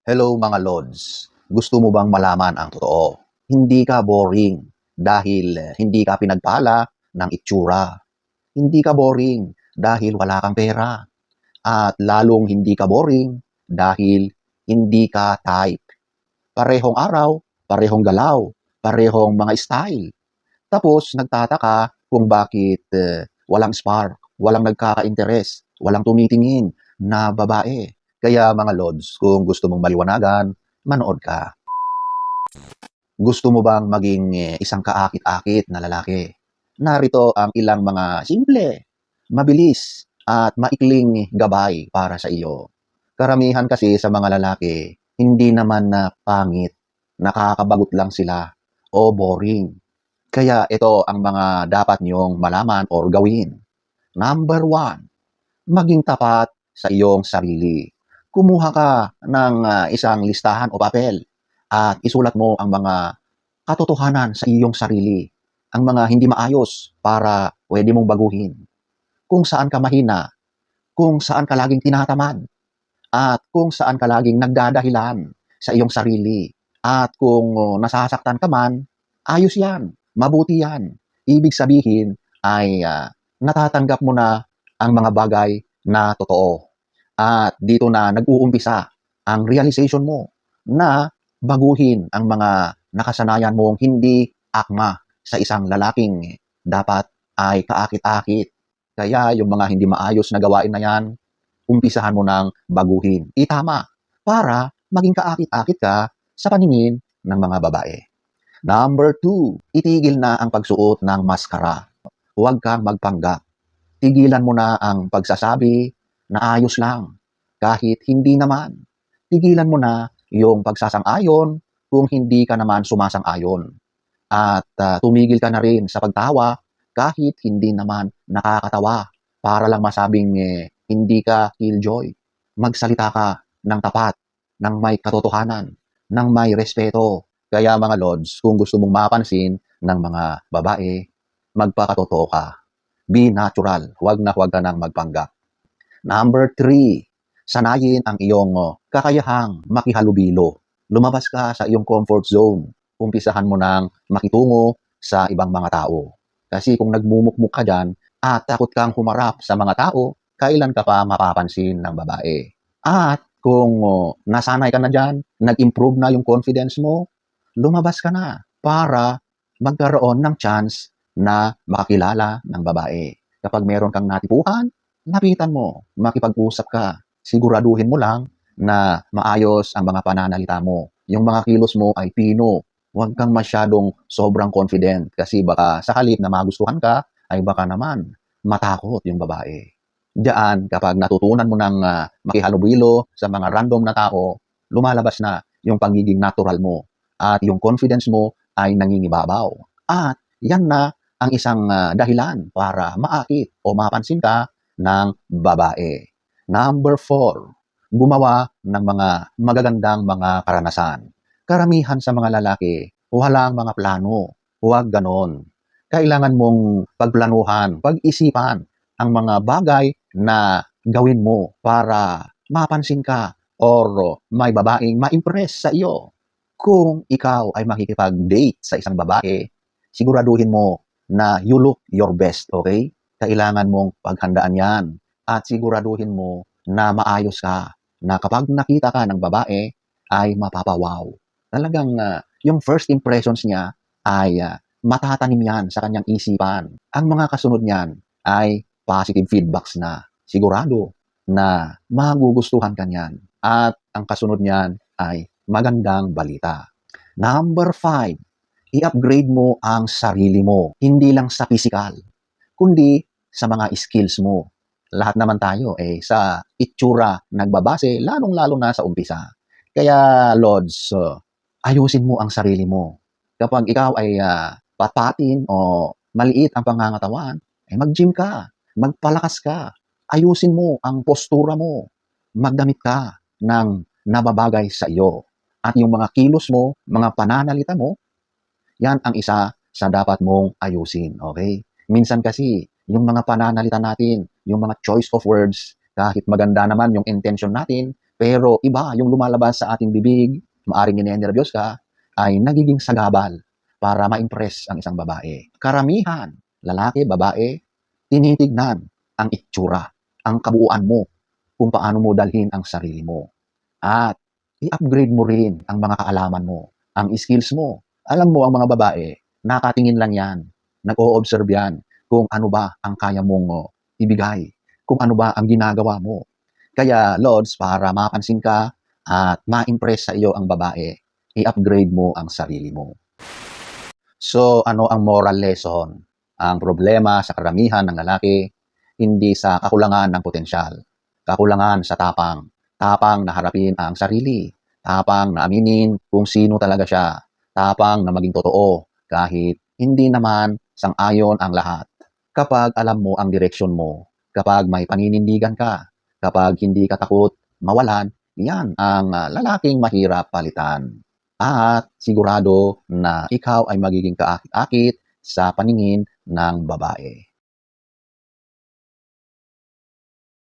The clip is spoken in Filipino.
Hello mga Lods, gusto mo bang malaman ang totoo? Hindi ka boring dahil hindi ka pinagpala ng itsura. Hindi ka boring dahil wala kang pera. At lalong hindi ka boring dahil hindi ka type. Parehong araw, parehong galaw, parehong mga style. Tapos nagtataka kung bakit walang spark, walang nagkaka-interes, walang tumitingin na babae. Kaya mga Lods, kung gusto mong maliwanagan, manood ka. Gusto mo bang maging isang kaakit-akit na lalaki? Narito ang ilang mga simple, mabilis, at maikling gabay para sa iyo. Karamihan kasi sa mga lalaki, hindi naman na pangit, nakakabagot lang sila, o boring. Kaya ito ang mga dapat niyong malaman or gawin. Number 1, maging tapat sa iyong sarili. Kumuha ka ng isang listahan o papel at isulat mo ang mga katotohanan sa iyong sarili. Ang mga hindi maayos para pwede mong baguhin. Kung saan ka mahina, kung saan ka laging tinatamad, at kung saan ka laging nagdadahilan sa iyong sarili. At kung nasasaktan ka man, ayos yan, mabuti yan. Ibig sabihin ay natatanggap mo na ang mga bagay na totoo. At dito na nag-uumpisa ang realization mo na baguhin ang mga nakasanayan mong hindi akma sa isang lalaking dapat ay kaakit-akit. Kaya yung mga hindi maayos na gawain na yan, umpisahan mo ng baguhin. Itama para maging kaakit-akit ka sa paningin ng mga babae. Number 2, itigil na ang pagsuot ng maskara. Huwag kang magpanggap. Tigilan mo na ang pagsasabi na ayos lang kahit hindi naman. Tigilan mo na yung pagsasang-ayon kung hindi ka naman sumasang-ayon. At tumigil ka na rin sa pagtawa kahit hindi naman nakakatawa para lang masabing hindi ka killjoy. Magsalita ka ng tapat, ng may katotohanan, ng may respeto. Kaya mga Lods, kung gusto mong mapansin ng mga babae, magpakatotoo ka. Be natural. Huwag na huwag ka nang magpanggap. Number 3, sanayin ang iyong kakayahang makihalubilo. Lumabas ka sa iyong comfort zone. Umpisahan mo nang makitungo sa ibang mga tao. Kasi kung nagmumukmuk ka dyan at takot kang humarap sa mga tao, kailan ka pa mapapansin ng babae? At kung nasanay ka na dyan, nag-improve na yung confidence mo, lumabas ka na para magkaroon ng chance na makakilala ng babae. Kapag meron kang natipuhan, lapitan mo, makipag-usap ka. Siguraduhin mo lang na maayos ang mga pananalita mo. Yung mga kilos mo ay pino. Huwag kang masyadong sobrang confident kasi baka sa halip na magustuhan ka, ay baka naman matakot yung babae. Diyan, kapag natutunan mo ng makihalubilo sa mga random na tao, lumalabas na yung pagiging natural mo at yung confidence mo ay nangingibabaw. At yan na ang isang dahilan para maakit o mapansin ka ng babae. Number 4, gumawa ng mga magagandang mga karanasan. Karamihan sa mga lalaki, walang mga plano. Huwag ganon. Kailangan mong pagplanuhan, pag-isipan ang mga bagay na gawin mo para mapansin ka or may babaeng ma-impress sa iyo. Kung ikaw ay makikipag-date sa isang babae, siguraduhin mo na you look your best, okay? Kailangan mong paghandaan yan at siguraduhin mo na maayos ka, na kapag nakita ka ng babae ay mapapawaw. Talagang yung first impressions niya ay matatanim yan sa kanyang isipan. Ang mga kasunod niyan ay positive feedbacks na. Sigurado na magugustuhan ka niyan. At ang kasunod niyan ay magandang balita. Number 5, i-upgrade mo ang sarili mo. Hindi lang sa physical, kundi sa mga skills mo. Lahat naman tayo sa itsura nagbabase, lalong-lalo na sa umpisa. Kaya Lods, ayusin mo ang sarili mo. Kapag ikaw ay patpatin o maliit ang pangangatawan, mag-gym ka, magpalakas ka, ayusin mo ang postura mo, magdamit ka ng nababagay sa iyo. At yung mga kilos mo, mga pananalita mo, yan ang isa sa dapat mong ayusin, okay? Minsan kasi, yung mga pananalita natin, yung mga choice of words, kahit maganda naman yung intention natin, Pero iba yung lumalabas sa ating bibig, maaring ninenerbiyos ka, ay nagiging sagabal para ma-impress ang isang babae. Karamihan, lalaki, babae, tinitignan ang itsura, ang kabuuan mo, kung paano mo dalhin ang sarili mo. At i-upgrade mo rin ang mga kaalaman mo, ang skills mo. Alam mo, ang mga babae, nakatingin lang yan, nag-o-observe yan kung ano ba ang kaya mong ibigay, kung ano ba ang ginagawa mo. Kaya, Lods, para mapansin ka at ma-impress sa iyo ang babae, i-upgrade mo ang sarili mo. So, ano ang moral lesson? Ang problema sa karamihan ng lalaki, hindi sa kakulangan ng potensyal, kakulangan sa tapang. Tapang na harapin ang sarili, tapang na aminin kung sino talaga siya, tapang na maging totoo kahit hindi naman sang-ayon ang lahat. Kapag alam mo ang direksyon mo, kapag may paninindigan ka, kapag hindi ka takot mawalan, yan ang lalaking mahirap palitan. At sigurado na ikaw ay magiging kaakit-akit sa paningin ng babae.